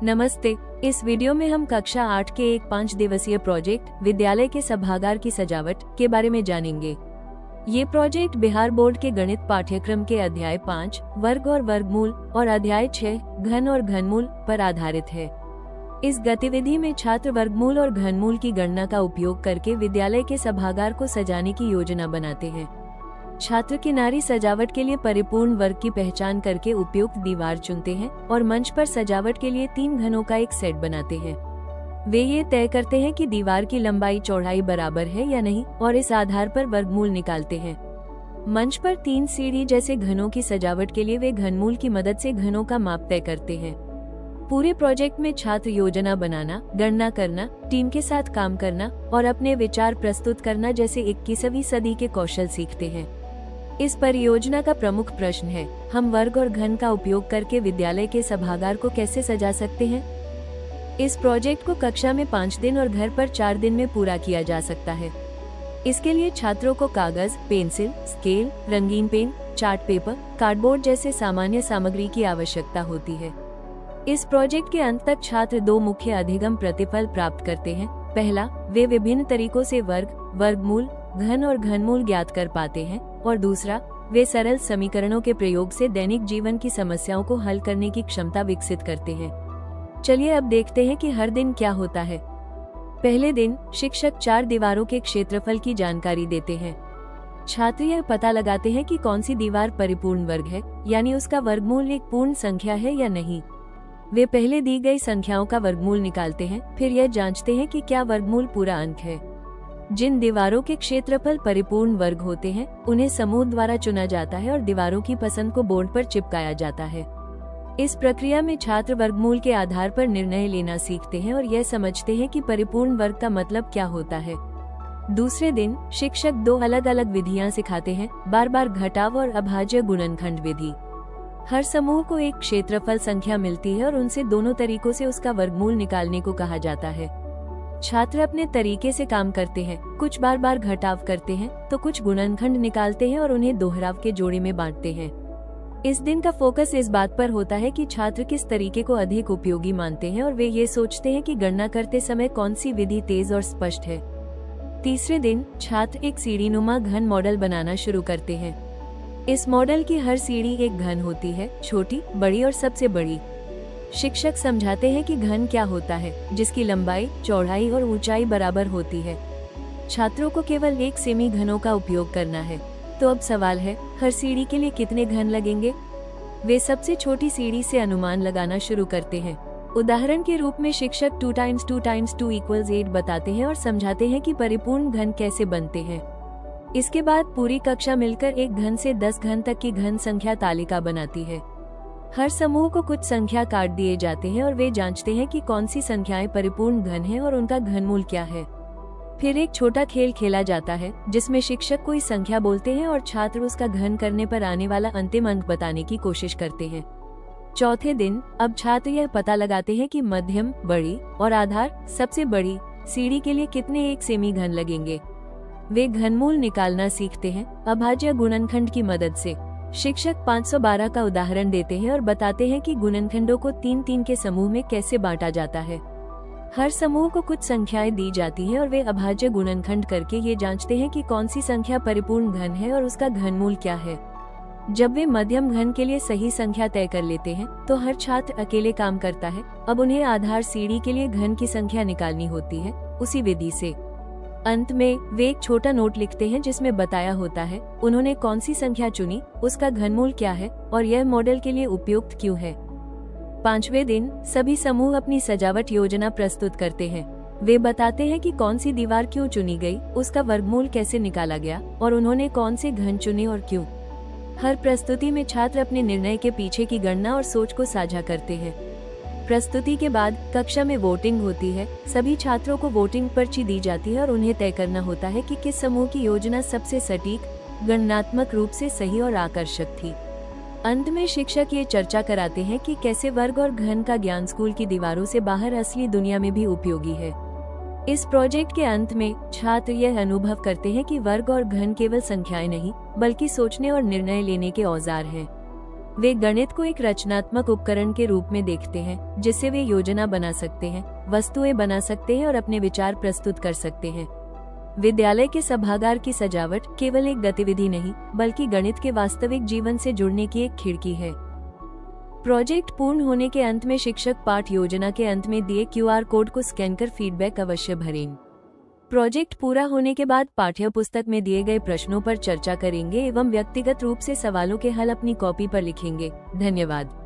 नमस्ते। इस वीडियो में हम कक्षा 8 के एक 5 दिवसीय प्रोजेक्ट विद्यालय के सभागार की सजावट के बारे में जानेंगे। ये प्रोजेक्ट बिहार बोर्ड के गणित पाठ्यक्रम के अध्याय 5 वर्ग और वर्गमूल और अध्याय 6 घन और घनमूल पर आधारित है। इस गतिविधि में छात्र वर्गमूल और घनमूल की गणना का उपयोग करके विद्यालय के सभागार को सजाने की योजना बनाते हैं। छात्र किनारी सजावट के लिए परिपूर्ण वर्ग की पहचान करके उपयुक्त दीवार चुनते हैं और मंच पर सजावट के लिए 3 घनों का एक सेट बनाते हैं। वे ये तय करते हैं कि दीवार की लंबाई चौड़ाई बराबर है या नहीं और इस आधार पर वर्गमूल निकालते हैं। मंच पर 3 सीढ़ी जैसे घनों की सजावट के लिए वे घनमूल की मदद से घनों का माप तय करते हैं। पूरे प्रोजेक्ट में छात्र योजना बनाना, गणना करना, टीम के साथ काम करना और अपने विचार प्रस्तुत करना जैसे 21वीं सदी के कौशल सीखते हैं। इस परियोजना का प्रमुख प्रश्न है, हम वर्ग और घन का उपयोग करके विद्यालय के सभागार को कैसे सजा सकते हैं? इस प्रोजेक्ट को कक्षा में 5 दिन और घर पर 4 दिन में पूरा किया जा सकता है। इसके लिए छात्रों को कागज, पेंसिल, स्केल, रंगीन पेन, चार्ट पेपर, कार्डबोर्ड जैसे सामान्य सामग्री की आवश्यकता होती है। इस प्रोजेक्ट के अंत तक छात्र 2 मुख्य अधिगम प्रतिफल प्राप्त करते हैं। पहला, वे विभिन्न तरीकों से वर्ग, वर्गमूल, घन और घनमूल ज्ञात कर पाते हैं और दूसरा, वे सरल समीकरणों के प्रयोग से दैनिक जीवन की समस्याओं को हल करने की क्षमता विकसित करते हैं। चलिए अब देखते हैं कि हर दिन क्या होता है। पहले दिन शिक्षक 4 दीवारों के क्षेत्रफल की जानकारी देते हैं। छात्र यह पता लगाते हैं कि कौन सी दीवार परिपूर्ण वर्ग है, यानी उसका वर्गमूल एक पूर्ण संख्या है या नहीं। वे पहले दी गई संख्याओं का वर्गमूल निकालते हैं, फिर यह जांचते हैं कि क्या वर्गमूल पूरा अंक है। जिन दीवारों के क्षेत्रफल परिपूर्ण वर्ग होते हैं, उन्हें समूह द्वारा चुना जाता है और दीवारों की पसंद को बोर्ड पर चिपकाया जाता है। इस प्रक्रिया में छात्र वर्गमूल के आधार पर निर्णय लेना सीखते हैं और यह समझते हैं कि परिपूर्ण वर्ग का मतलब क्या होता है। दूसरे दिन शिक्षक 2 अलग अलग विधियां सिखाते हैं, बार बार घटाव और अभाज्य गुणनखंड विधि। हर समूह को एक क्षेत्रफल संख्या मिलती है और उनसे दोनों तरीकों से उसका वर्गमूल निकालने को कहा जाता है। छात्र अपने तरीके से काम करते हैं, कुछ बार बार घटाव करते हैं तो कुछ गुणनखंड निकालते हैं और उन्हें दोहराव के जोड़े में बांटते हैं। इस दिन का फोकस इस बात पर होता है कि छात्र किस तरीके को अधिक उपयोगी मानते हैं और वे ये सोचते हैं कि गणना करते समय कौन सी विधि तेज और स्पष्ट है। तीसरे दिन छात्र एक सीढ़ीनुमा घन मॉडल बनाना शुरू करते हैं। इस मॉडल की हर सीढ़ी एक घन होती है, छोटी, बड़ी और सबसे बड़ी। शिक्षक समझाते हैं कि घन क्या होता है, जिसकी लंबाई, चौड़ाई और ऊंचाई बराबर होती है। छात्रों को केवल 1 सेमी घनों का उपयोग करना है। तो अब सवाल है, हर सीढ़ी के लिए कितने घन लगेंगे? वे सबसे छोटी सीढ़ी से अनुमान लगाना शुरू करते हैं। उदाहरण के रूप में शिक्षक 2 × 2 × 2 = 8 बताते हैं और समझाते हैं कि परिपूर्ण घन कैसे बनते हैं। इसके बाद पूरी कक्षा मिलकर एक घन से 10 घन तक की घन संख्या तालिका बनाती है। हर समूह को कुछ संख्या काट दिए जाते हैं और वे जांचते हैं कि कौन सी संख्याएं परिपूर्ण घन हैं और उनका घनमूल क्या है। फिर एक छोटा खेल खेला जाता है, जिसमें शिक्षक कोई संख्या बोलते हैं और छात्र उसका घन करने पर आने वाला अंतिम अंक बताने की कोशिश करते हैं। चौथे दिन अब छात्र यह पता लगाते हैं कि मध्यम, बड़ी और आधार, सबसे बड़ी सीढ़ी के लिए कितने 1 सेमी घन लगेंगे। वे घनमूल निकालना सीखते हैं अभाज्य गुणनखंड की मदद से। शिक्षक 512 का उदाहरण देते हैं और बताते हैं कि गुणनखंडों को 3-3 के समूह में कैसे बांटा जाता है। हर समूह को कुछ संख्याएं दी जाती हैं और वे अभाज्य गुणनखंड करके ये जांचते हैं कि कौन सी संख्या परिपूर्ण घन है और उसका घनमूल क्या है। जब वे मध्यम घन के लिए सही संख्या तय कर लेते हैं, तो हर छात्र अकेले काम करता है। अब उन्हें आधार सीढ़ी के लिए घन की संख्या निकालनी होती है, उसी विधि से। अंत में वे एक छोटा नोट लिखते हैं जिसमें बताया होता है उन्होंने कौन सी संख्या चुनी, उसका घनमूल क्या है और यह मॉडल के लिए उपयुक्त क्यों है। 5वें दिन सभी समूह अपनी सजावट योजना प्रस्तुत करते हैं। वे बताते हैं कि कौन सी दीवार क्यों चुनी गई, उसका वर्गमूल कैसे निकाला गया और उन्होंने कौन से घन चुने और क्यों। हर प्रस्तुति में छात्र अपने निर्णय के पीछे की गणना और सोच को साझा करते हैं। प्रस्तुति के बाद कक्षा में वोटिंग होती है। सभी छात्रों को वोटिंग पर्ची दी जाती है और उन्हें तय करना होता है कि किस समूह की योजना सबसे सटीक, गणनात्मक रूप से सही और आकर्षक थी। अंत में शिक्षक ये चर्चा कराते हैं कि कैसे वर्ग और घन का ज्ञान स्कूल की दीवारों से बाहर असली दुनिया में भी उपयोगी है। इस प्रोजेक्ट के अंत में छात्र यह अनुभव करते हैं कि वर्ग और घन केवल संख्याएं नहीं, बल्कि सोचने और निर्णय लेने के औजार हैं। वे गणित को एक रचनात्मक उपकरण के रूप में देखते हैं, जिससे वे योजना बना सकते हैं, वस्तुएं बना सकते हैं और अपने विचार प्रस्तुत कर सकते हैं। विद्यालय के सभागार की सजावट केवल एक गतिविधि नहीं, बल्कि गणित के वास्तविक जीवन से जुड़ने की एक खिड़की है। प्रोजेक्ट पूर्ण होने के अंत में शिक्षक पाठ योजना के अंत में दिए QR कोड को स्कैन कर फीडबैक अवश्य भरें। प्रोजेक्ट पूरा होने के बाद पाठ्य पुस्तक में दिए गए प्रश्नों पर चर्चा करेंगे एवं व्यक्तिगत रूप से सवालों के हल अपनी कॉपी पर लिखेंगे। धन्यवाद।